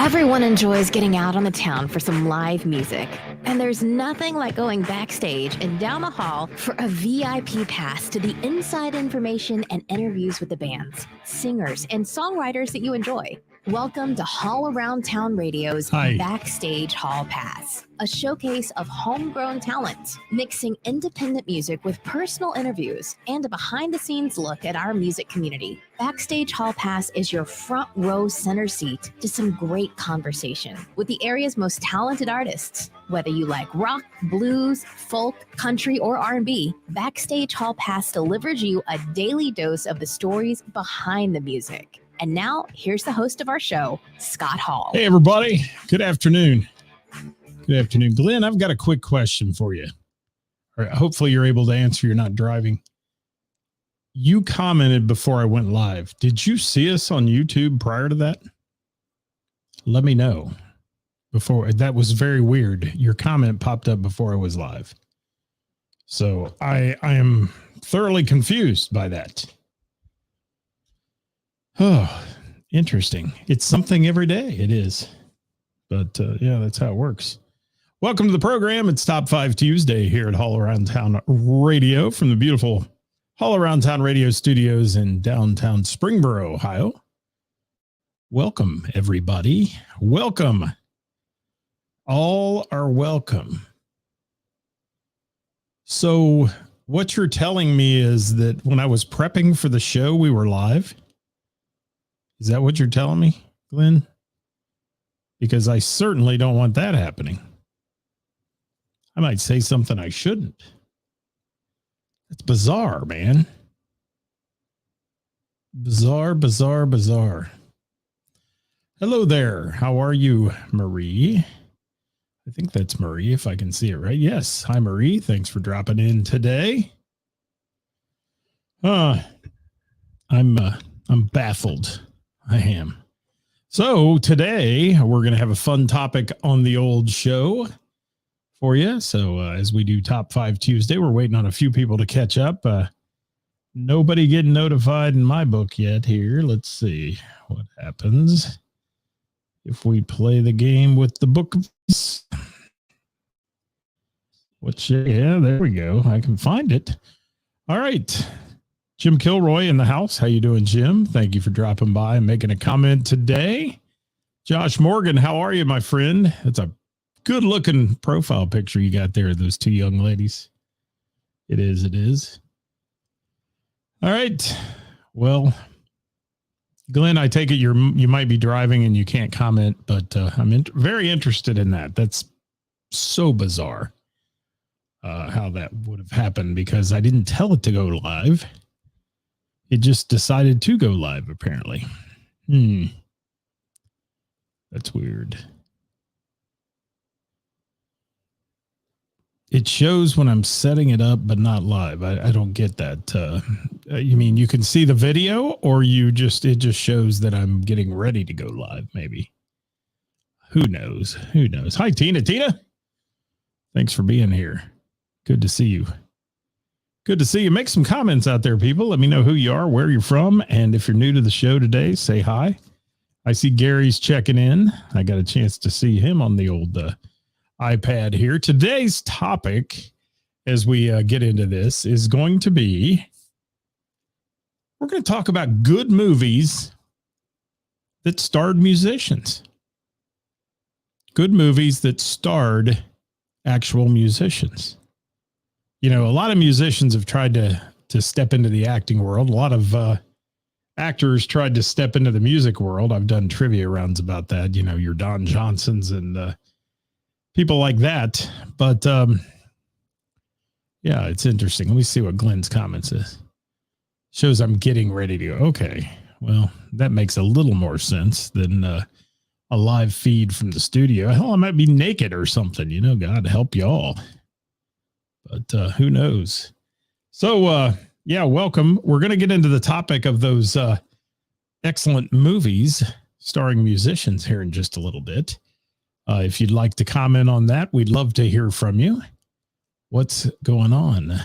Everyone enjoys getting out on the town for some live music. And there's nothing like going backstage and down the hall for a VIP pass to the inside information and interviews with the bands, singers, and songwriters that you enjoy. Welcome to Hall Around Town Radio's Backstage Hall Pass, a showcase of homegrown talent, mixing independent music with personal interviews and a behind-the-scenes look at our music community. Backstage Hall Pass is your front row center seat to some great conversation with the area's most talented artists. Whether you like rock, blues, folk, country, or R&B, Backstage Hall Pass delivers you a daily dose of the stories behind the music. And now, here's the host of our show, Scott Hall. Hey, everybody. Good afternoon. Good afternoon. Glenn, I've got a quick question for you. All right, hopefully you're able to answer. You're not driving. You commented before I went live. Did you see us on YouTube prior to that? Let me know. Before that was very weird. Your comment popped up before I was live. So I am thoroughly confused by that. Oh, interesting. It's something every day. It is. But yeah, that's how it works. Welcome to the program. It's Top 5 Tuesday here at Hall Around Town Radio from the beautiful Hall Around Town Radio studios in downtown Springboro, Ohio. Welcome, everybody. Welcome. All are welcome. So what you're telling me is that when I was prepping for the show, we were live. Is that what you're telling me, Glenn? Because I certainly don't want that happening. I might say something I shouldn't. That's bizarre, man. Bizarre, bizarre, bizarre. Hello there. How are you, Marie? I think that's Marie, if I can see it right. Yes. Hi, Marie. Thanks for dropping in today. I'm baffled. I am. So today we're going to have a fun topic on the old show for you. So as we do Top 5 Tuesday, we're waiting on a few people to catch up. Nobody getting notified in my book yet here. Let's see what happens if we play the game with the book. Yeah, there we go. I can find it. All right. Jim Kilroy in the house. How you doing, Jim? Thank you for dropping by and making a comment today. Josh Morgan, how are you, my friend? It's a good-looking profile picture you got there, those two young ladies. It is, it is. All right. Well, Glenn, I take it you might be driving and you can't comment, but I'm very interested in that. That's so bizarre how that would have happened because I didn't tell it to go live. It just decided to go live, apparently. That's weird. It shows when I'm setting it up, but not live. I don't get that. You mean you can see the video or it just shows that I'm getting ready to go live, maybe. Who knows? Who knows? Hi, Tina. Tina, thanks for being here. Good to see you. Good to see you. Make some comments out there, people. Let me know who you are, where you're from, and if you're new to the show today, say hi. I see Gary's checking in. I got a chance to see him on the old iPad here. Today's topic, as we get into this, is going to be, we're going to talk about good movies that starred musicians. Good movies that starred actual musicians. You know, a lot of musicians have tried to step into the acting world. A lot of actors tried to step into the music world. I've done trivia rounds about that. You know, your Don Johnsons and people like that. But yeah, it's interesting. Let me see what Glenn's comments is. Shows I'm getting ready to go. Okay, well, that makes a little more sense than a live feed from the studio. Hell, I might be naked or something. You know, God help y'all. But who knows? So, yeah, welcome. We're going to get into the topic of those excellent movies starring musicians here in just a little bit. If you'd like to comment on that, we'd love to hear from you. What's going on?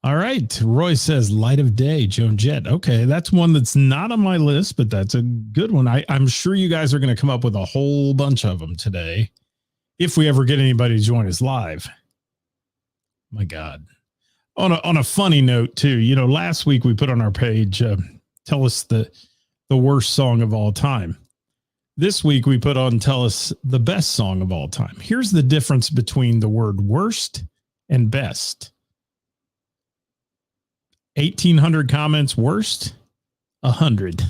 All right. Roy says Light of Day, Joan Jett. Okay, that's one that's not on my list, but that's a good one. I'm sure you guys are going to come up with a whole bunch of them today if we ever get anybody to join us live. My God. On a funny note, too, last week we put on our page, tell us the worst song of all time. This week we put on tell us the best song of all time. Here's the difference between the word worst and best. 1,800 comments worst, 100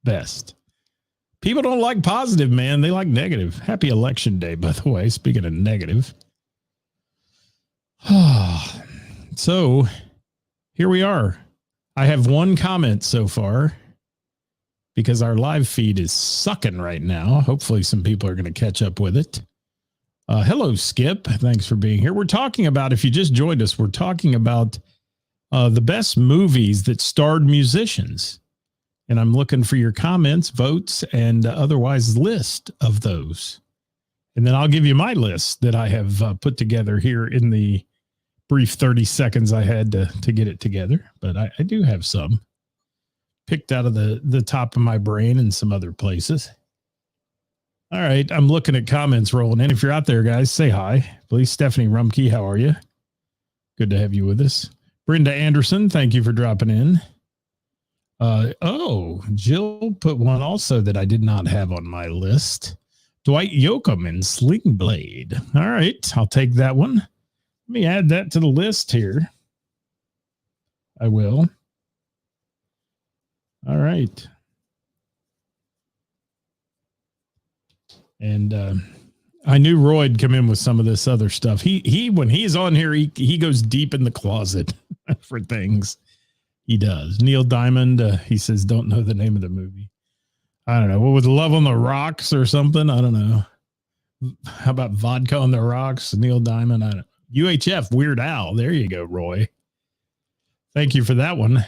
best. People don't like positive, man. They like negative. Happy election day, by the way. Speaking of negative. So here we are. I have one comment so far because our live feed is sucking right now. Hopefully some people are going to catch up with it. Hello, Skip. Thanks for being here. We're talking about, if you just joined us, we're talking about the best movies that starred musicians. And I'm looking for your comments, votes, and otherwise list of those. And then I'll give you my list that I have put together here in the brief 30 seconds I had to get it together. But I do have some picked out of the top of my brain and some other places. All right. I'm looking at comments rolling in. If you're out there, guys, say hi. Please. Stephanie Rumke, how are you? Good to have you with us. Brenda Anderson, thank you for dropping in. Jill put one also that I did not have on my list. Dwight Yoakam in Sling Blade. All right, I'll take that one. Let me add that to the list here. I will. All right. And I knew Roy'd come in with some of this other stuff. He when he's on here, he goes deep in the closet for things. He does. Neil Diamond, he says, don't know the name of the movie. I don't know. What was Love on the Rocks or something? I don't know. How about Vodka on the Rocks? Neil Diamond. I don't know. UHF, Weird Al. There you go, Roy. Thank you for that one.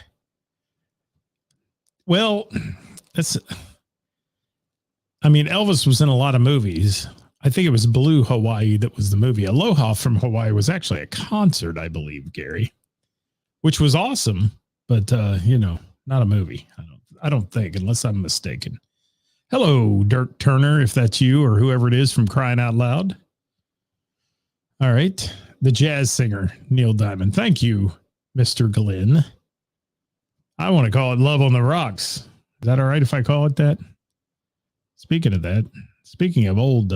Well, Elvis was in a lot of movies. I think it was Blue Hawaii that was the movie. Aloha from Hawaii was actually a concert, I believe, Gary, which was awesome, but not a movie. I don't think, unless I'm mistaken. Hello, Dirk Turner, if that's you or whoever it is from Crying Out Loud. All right. The jazz singer, Neil Diamond. Thank you, Mr. Glenn. I want to call it Love on the Rocks. Is that all right if I call it that? Speaking of that, speaking of old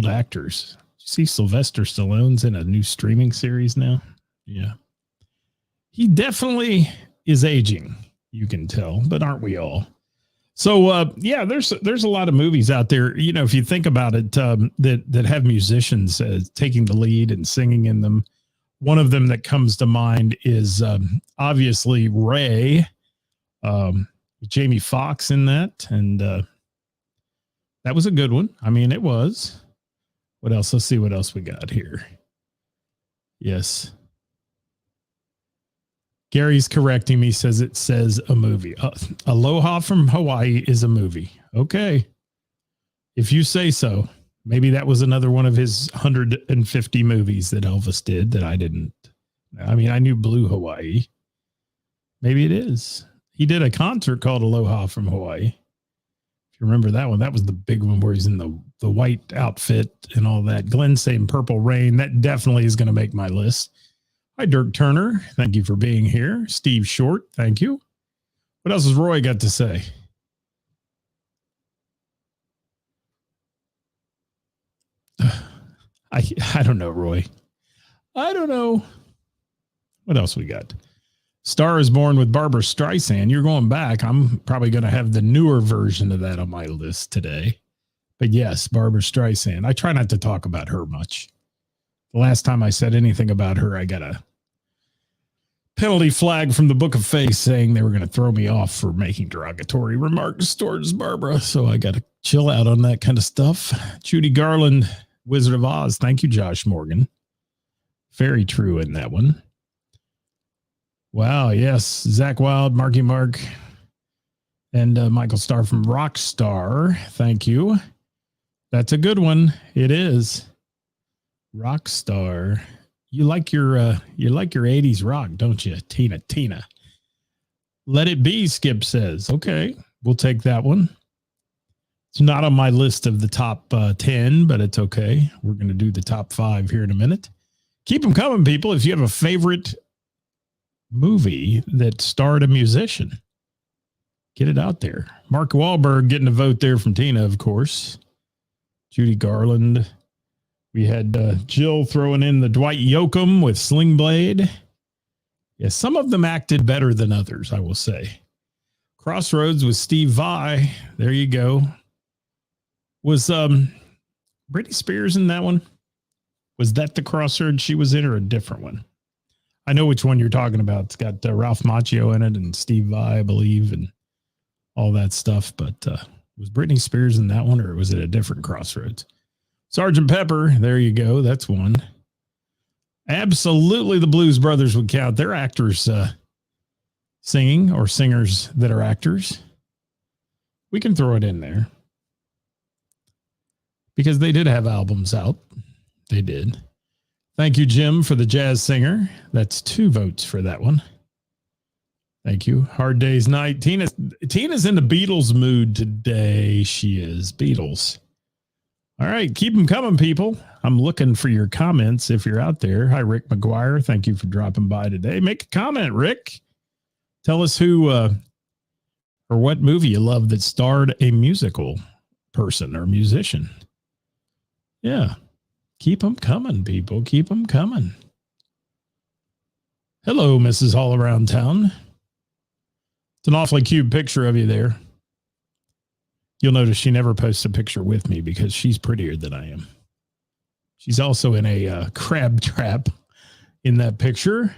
actors, you see Sylvester Stallone's in a new streaming series now? Yeah. He definitely is aging, you can tell, but aren't we all? So, there's a lot of movies out there, if you think about it, that have musicians taking the lead and singing in them. One of them that comes to mind is obviously Ray, Jamie Foxx in that. And that was a good one. It was. What else? Let's see what else we got here. Yes. Gary's correcting me, says it says a movie. Aloha from Hawaii is a movie. Okay. If you say so. Maybe that was another one of his 150 movies that Elvis did that I didn't. I knew Blue Hawaii. Maybe it is. He did a concert called Aloha from Hawaii. If you remember that one, that was the big one where he's in the white outfit and all that. Glenn saying Purple Rain. That definitely is going to make my list. Hi, Dirk Turner. Thank you for being here. Steve Short. Thank you. What else has Roy got to say? I don't know, Roy. I don't know. What else we got? Star is Born with Barbara Streisand. You're going back. I'm probably going to have the newer version of that on my list today. But yes, Barbara Streisand. I try not to talk about her much. The last time I said anything about her, I got a penalty flag from the Book of Faith saying they were going to throw me off for making derogatory remarks towards Barbara. So I got to chill out on that kind of stuff. Judy Garland, Wizard of Oz. Thank you, Josh Morgan. Very true in that one. Wow. Yes. Zach Wild, Marky Mark, and Michael Starr from Rockstar. Thank you. That's a good one. It is. Rockstar. you like your 80s rock, don't you, Tina? Tina. Let It Be, Skip says. Okay, we'll take that one. It's not on my list of the top 10, but it's okay. We're going to do the top 5 here in a minute. Keep them coming, people. If you have a favorite movie that starred a musician, get it out there. Mark Wahlberg getting a vote there from Tina, of course. Judy Garland. We had Jill throwing in the Dwight Yoakam with Sling Blade. Yeah, some of them acted better than others, I will say. Crossroads with Steve Vai. There you go. Was Britney Spears in that one? Was that the Crossroads she was in or a different one? I know which one you're talking about. It's got Ralph Macchio in it and Steve Vai, I believe, and all that stuff. But was Britney Spears in that one or was it a different Crossroads? Sgt. Pepper, there you go. That's one. Absolutely the Blues Brothers would count. They're actors singing or singers that are actors. We can throw it in there. Because they did have albums out. They did. Thank you, Jim, for the jazz singer. That's 2 votes for that one. Thank you. Hard Day's Night. Tina's in the Beatles mood today. She is. Beatles. All right. Keep them coming, people. I'm looking for your comments if you're out there. Hi, Rick McGuire. Thank you for dropping by today. Make a comment, Rick. Tell us who or what movie you love that starred a musical person or musician. Yeah. Keep them coming, people. Keep them coming. Hello, Mrs. All Around Town. It's an awfully cute picture of you there. You'll notice she never posts a picture with me because she's prettier than I am. She's also in a crab trap in that picture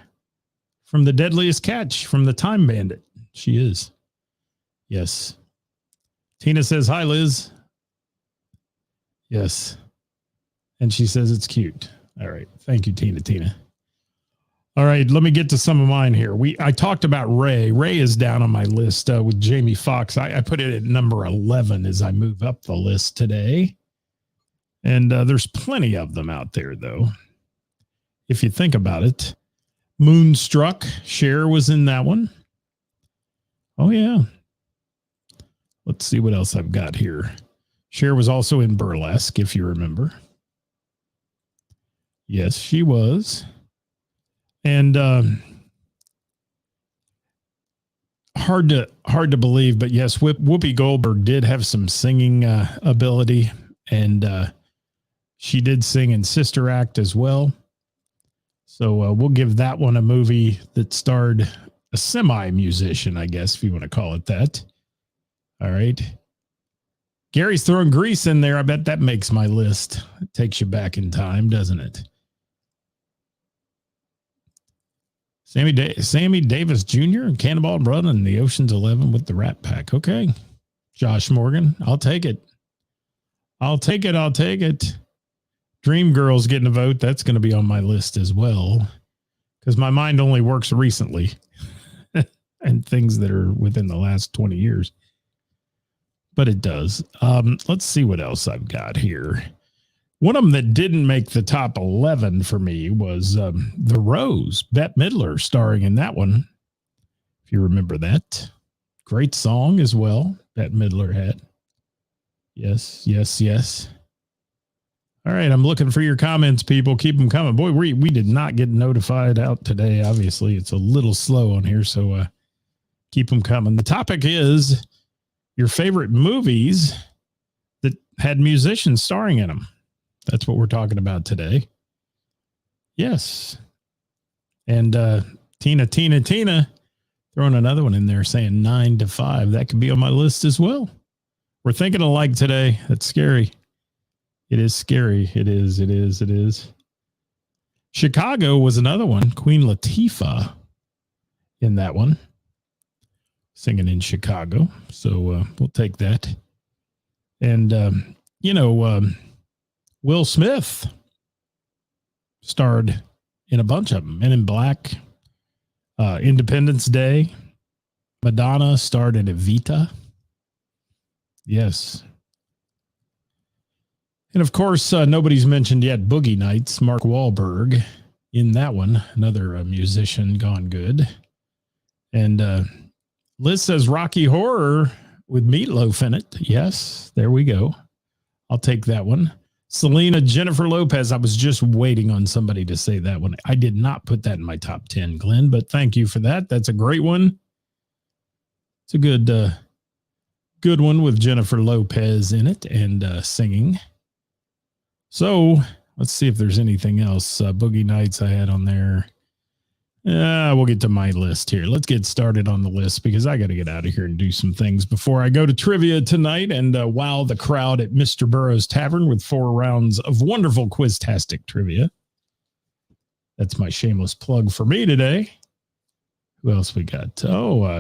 from The Deadliest Catch from the Time Bandit. She is. Yes. Tina says, hi, Liz. Yes. And she says it's cute. All right. Thank you, Tina. All right. Let me get to some of mine here. I talked about Ray. Ray is down on my list with Jamie Foxx. I put it at number 11 as I move up the list today. And there's plenty of them out there, though. If you think about it. Moonstruck. Cher was in that one. Oh, yeah. Let's see what else I've got here. Cher was also in Burlesque, if you remember. Yes, she was. And hard to believe, but yes, Whoopi Goldberg did have some singing ability, and she did sing in Sister Act as well. So we'll give that one a movie that starred a semi-musician, I guess, if you want to call it that. All right. Gary's throwing Grease in there. I bet that makes my list. It takes you back in time, doesn't it? Sammy Davis Jr. and Cannonball Run and the Ocean's 11 with the Rat Pack. Okay. Josh Morgan. I'll take it. Dreamgirls getting a vote. That's going to be on my list as well. Because my mind only works recently. And things that are within the last 20 years. But it does. Let's see what else I've got here. One of them that didn't make the top 11 for me was The Rose, Bette Midler starring in that one. If you remember that. Great song as well, Bette Midler had. Yes. All right, I'm looking for your comments, people. Keep them coming. Boy, we did not get notified out today. Obviously, it's a little slow on here, so keep them coming. The topic is your favorite movies that had musicians starring in them. That's what we're talking about today. Yes. And Tina, throwing another one in there saying 9-5. That could be on my list as well. We're thinking alike today. That's scary. It is scary. It is. Chicago was another one. Queen Latifah in that one. Singing in Chicago. So we'll take that. And, Will Smith starred in a bunch of them. Men in Black, Independence Day. Madonna starred in Evita. Yes. And of course, nobody's mentioned yet Boogie Nights, Mark Wahlberg in that one. Another musician gone good. And Liz says Rocky Horror with Meatloaf in it. Yes, there we go. I'll take that one. Selena Jennifer Lopez. I was just waiting on somebody to say that one. I did not put that in my top 10, Glenn, but thank you for that. That's a great one. It's a good one with Jennifer Lopez in it and singing. So let's see if there's anything else. Boogie Nights I had on there. We'll get to my list here. Let's get started on the list because I got to get out of here and do some things before I go to trivia tonight and wow the crowd at Mr. Burroughs Tavern with 4 rounds of wonderful Quiztastic trivia. That's my shameless plug for me today. Who else we got?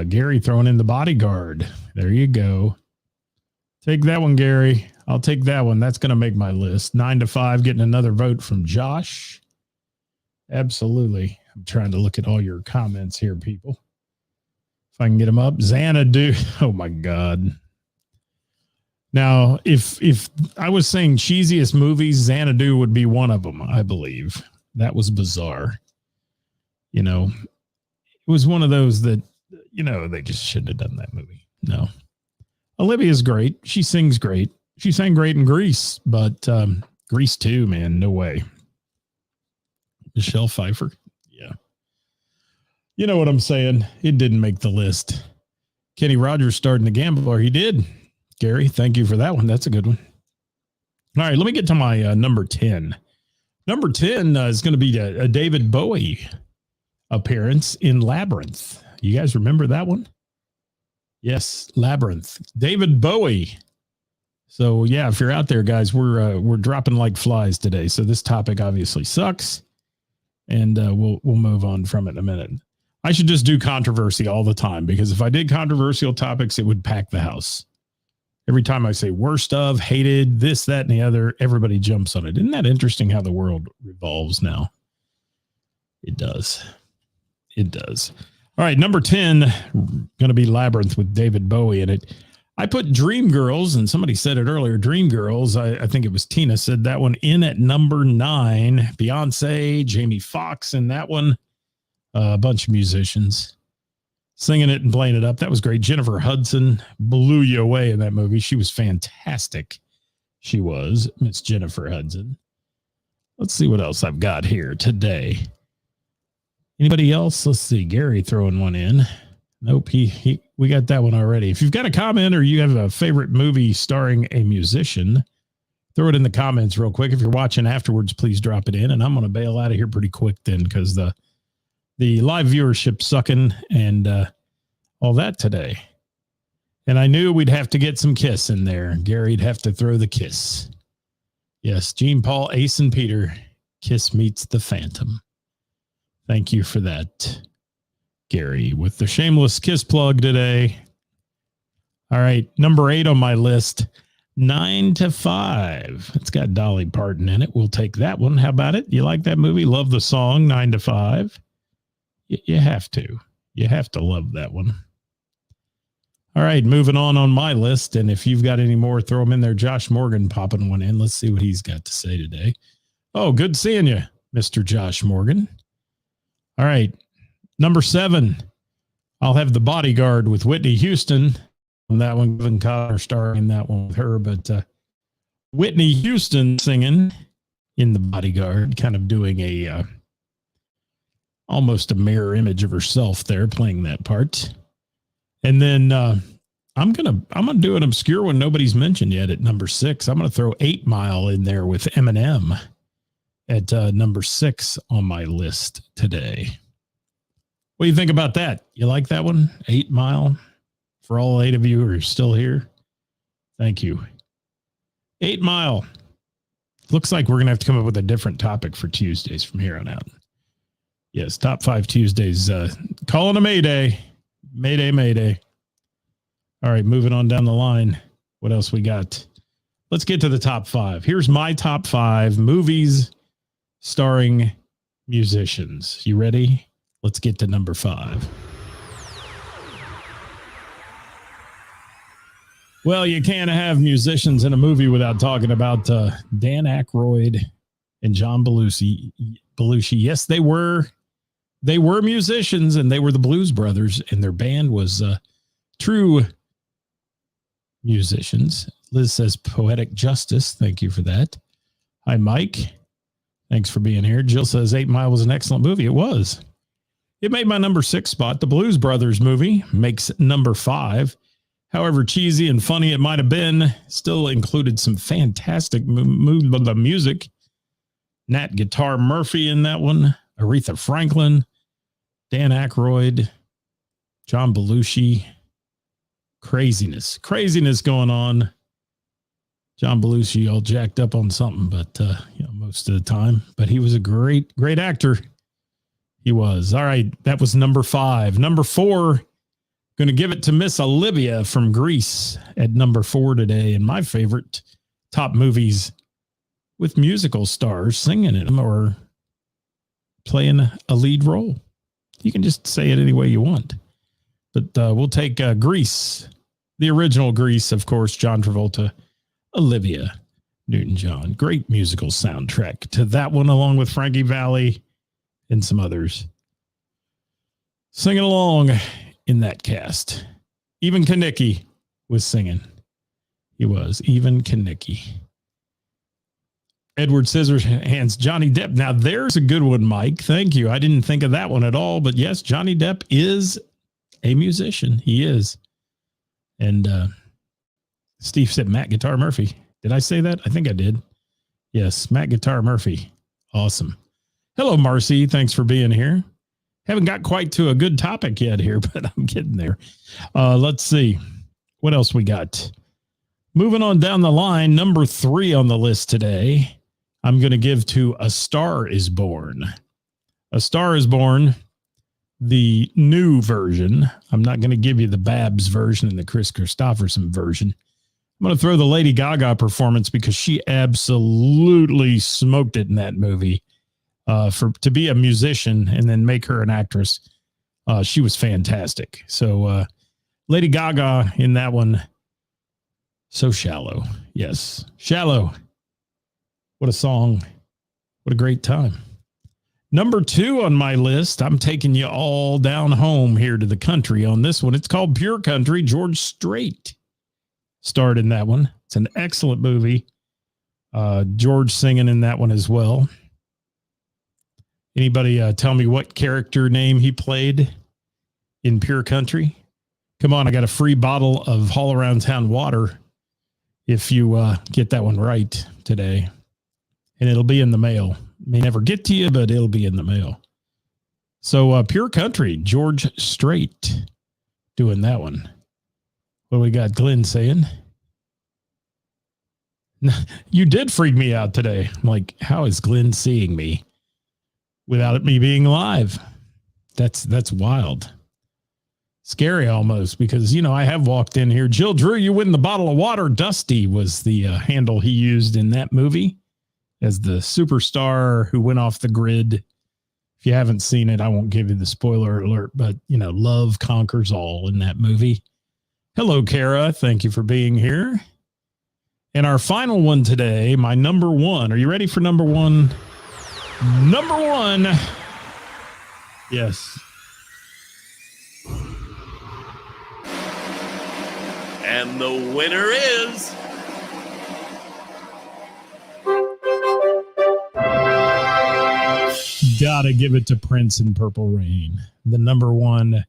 Gary throwing in The Bodyguard. There you go. Take that one, Gary. I'll take that one. That's going to make my list. 9 to 5, getting another vote from Josh. Absolutely. I'm trying to look at all your comments here, people. If I can get them up. Xanadu. Oh, my God. Now, if I was saying cheesiest movies, Xanadu would be one of them, I believe. That was bizarre. You know, it was one of those that, you know, they just shouldn't have done that movie. No. Olivia's great. She sings great. She sang great in Grease, but Grease 2, man, no way. Michelle Pfeiffer. Yeah. You know what I'm saying? It didn't make the list. Kenny Rogers starred in The Gambler. He did. Gary, thank you for that one. That's a good one. All right, let me get to my number 10. Number 10 is going to be a David Bowie appearance in Labyrinth. You guys remember that one? Yes, Labyrinth. David Bowie. So yeah, if you're out there, guys, we're dropping like flies today. So this topic obviously sucks, and we'll move on from it in a minute. I should just do controversy all the time because if I did controversial topics, it would pack the house. Every time I say worst of, hated, this, that, and the other, everybody jumps on it. Isn't that interesting how the world revolves now? It does. It does. All right, number 10, going to be Labyrinth with David Bowie in it. I put Dreamgirls, and somebody said it earlier, Dreamgirls, I think it was Tina said that one in at number 9. Beyonce, Jamie Foxx in that one. A bunch of musicians singing it and playing it up. That was great. Jennifer Hudson blew you away in that movie. She was fantastic. She was, Miss Jennifer Hudson. Let's see what else I've got here today. Anybody else? Let's see. Gary throwing one in. Nope. We got that one already. If you've got a comment or you have a favorite movie starring a musician, throw it in the comments real quick. If you're watching afterwards, please drop it in. And I'm going to bail out of here pretty quick then because the live viewership sucking and all that today. And I knew we'd have to get some Kiss in there. Gary'd have to throw the Kiss. Yes, Gene, Paul, Ace, and Peter. Kiss meets the Phantom. Thank you for that, Gary, with the shameless Kiss plug today. All right, number 8 on my list, 9 to 5. It's got Dolly Parton in it. We'll take that one. How about it? You like that movie? Love the song, 9 to 5. You have to. You have to love that one. All right, moving on my list. And if you've got any more, throw them in there. Josh Morgan popping one in. Let's see what he's got to say today. Oh, good seeing you, Mr. Josh Morgan. All right, number 7. I'll have The Bodyguard with Whitney Houston. On that one, Kevin Costner starring in that one with her. But Whitney Houston singing in The Bodyguard, kind of doing a almost a mirror image of herself there, playing that part. And then I'm gonna do an obscure one nobody's mentioned yet at number 6. I'm gonna throw 8 Mile in there with Eminem at number 6 on my list today. What do you think about that? You like that one? 8 Mile? For all 8 of you who are still here, thank you. 8 Mile. Looks like we're gonna have to come up with a different topic for Tuesdays from here on out. Yes, top 5 Tuesdays. Calling a Mayday. Mayday, Mayday. All right, moving on down the line. What else we got? Let's get to the top 5. Here's my top 5 movies starring musicians. You ready? Let's get to number 5. Well, you can't have musicians in a movie without talking about Dan Aykroyd and John Belushi. Belushi. Yes, they were musicians, and they were the Blues Brothers, and their band was true musicians. Liz says poetic justice. Thank you for that. Hi, Mike. Thanks for being here. Jill says 8 Mile was an excellent movie. It was. It made my number 6 spot. The Blues Brothers movie makes number 5. However cheesy and funny it might have been, still included some fantastic music. Nat Guitar Murphy in that one. Aretha Franklin. Dan Aykroyd. John Belushi. Craziness going on. John Belushi all jacked up on something, but most of the time. But he was a great actor. He was. All right, that was number 5. Number 4, going to give it to Miss Olivia from Greece at number 4 today. And my favorite top movies with musical stars singing in them or playing a lead role. You can just say it any way you want. But we'll take Grease, the original Grease, of course, John Travolta, Olivia Newton-John. Great musical soundtrack to that one, along with Frankie Valli and some others singing along in that cast. Even Kanicki was singing. He was. Even Kanicki. Edward Scissorhands, Johnny Depp. Now, there's a good one, Mike. Thank you. I didn't think of that one at all. But yes, Johnny Depp is a musician. He is. And Steve said Matt Guitar Murphy. Did I say that? I think I did. Yes, Matt Guitar Murphy. Awesome. Hello, Marcy. Thanks for being here. Haven't got quite to a good topic yet here, but I'm getting there. Let's see. What else we got? Moving on down the line, number 3 on the list today, I'm going to give to A Star is Born. A Star is Born, the new version. I'm not going to give you the Babs version and the Chris Christopherson version. I'm going to throw the Lady Gaga performance because she absolutely smoked it in that movie. To be a musician and then make her an actress, she was fantastic. So Lady Gaga in that one, So Shallow. Yes, Shallow. What a song. What a great time. Number 2 on my list, I'm taking you all down home here to the country on this one. It's called Pure Country. George Strait starred in that one. It's an excellent movie. George singing in that one as well. Anybody tell me what character name he played in Pure Country? Come on, I got a free bottle of All Around Town water if you get that one right today. And it'll be in the mail. May never get to you, but it'll be in the mail. So Pure Country, George Strait doing that one. What we got Glenn saying? You did freak me out today. I'm like, how is Glenn seeing me without me being live? That's wild. Scary almost because, I have walked in here. Jill Drew, you win the bottle of water. Dusty was the handle he used in that movie as the superstar who went off the grid. If you haven't seen it, I won't give you the spoiler alert, but, love conquers all in that movie. Hello, Kara. Thank you for being here. And our final one today, my number 1. Are you ready for number 1? Number 1. Yes. And the winner is... Gotta give it to Prince in Purple Rain. The number 1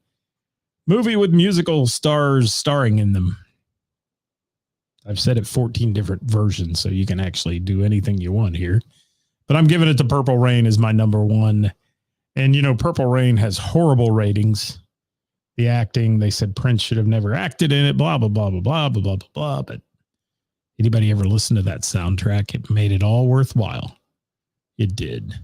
movie with musical stars starring in them. I've said it 14 different versions, so you can actually do anything you want here. But I'm giving it to Purple Rain as my number 1. And, Purple Rain has horrible ratings. The acting, they said Prince should have never acted in it, blah, blah, blah, blah, blah, blah, blah, blah, blah. But anybody ever listen to that soundtrack? It made it all worthwhile. It did.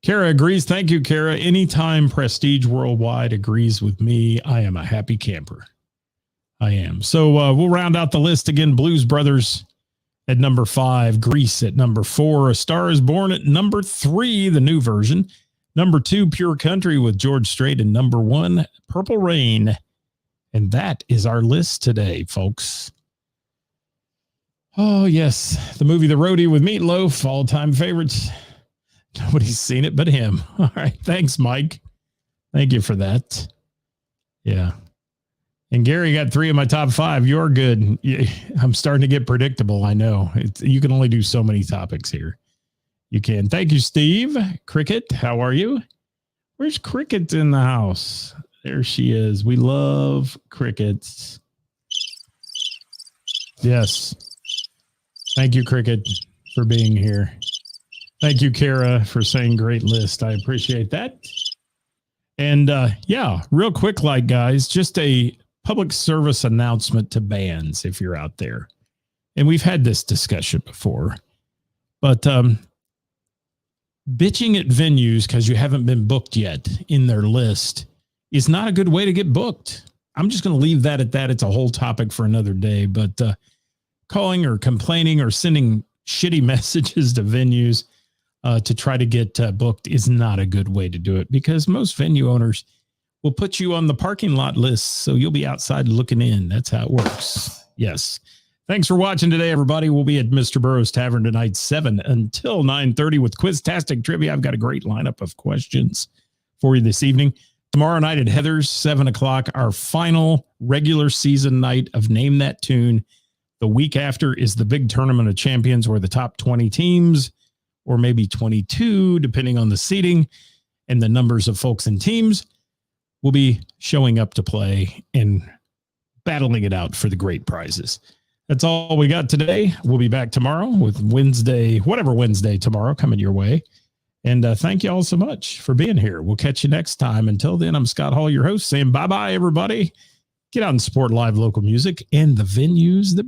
Kara agrees. Thank you, Kara. Anytime Prestige Worldwide agrees with me, I am a happy camper. I am. So we'll round out the list again. Blues Brothers at number 5, Grease at number 4, A Star is Born at number 3, the new version. Number 2, Pure Country with George Strait, and number 1, Purple Rain. And that is our list today, folks. Oh, yes. The movie The Roadie with Meatloaf, all-time favorites. Nobody's seen it but him. All right. Thanks, Mike. Thank you for that. Yeah. And Gary got 3 of my top 5. You're good. I'm starting to get predictable. I know. You can only do so many topics here. You can. Thank you, Steve. Cricket, how are you? Where's Cricket in the house? There she is. We love crickets. Yes. Thank you, Cricket, for being here. Thank you, Kara, for saying great list. I appreciate that. And yeah, real quick, like guys, just a public service announcement to bands if you're out there. And we've had this discussion before, but bitching at venues because you haven't been booked yet in their list is not a good way to get booked. I'm just going to leave that at that. It's a whole topic for another day, but calling or complaining or sending shitty messages to venues to try to get booked is not a good way to do it, because most venue owners will put you on the parking lot list, so you'll be outside looking in. That's how it works. Yes. Thanks for watching today, everybody. We'll be at Mr. Burroughs Tavern tonight, 7 until 9:30 with Quiztastic Trivia. I've got a great lineup of questions for you this evening. Tomorrow night at Heather's, 7 o'clock, our final regular season night of Name That Tune. The week after is the big Tournament of Champions, where the top 20 teams, or maybe 22, depending on the seating and the numbers of folks and teams, will be showing up to play and battling it out for the great prizes. That's all we got today. We'll be back tomorrow with Wednesday, whatever Wednesday tomorrow, coming your way. And thank you all so much for being here. We'll catch you next time. Until then, I'm Scott Hall, your host, saying bye-bye, everybody. Get out and support live local music and the venues that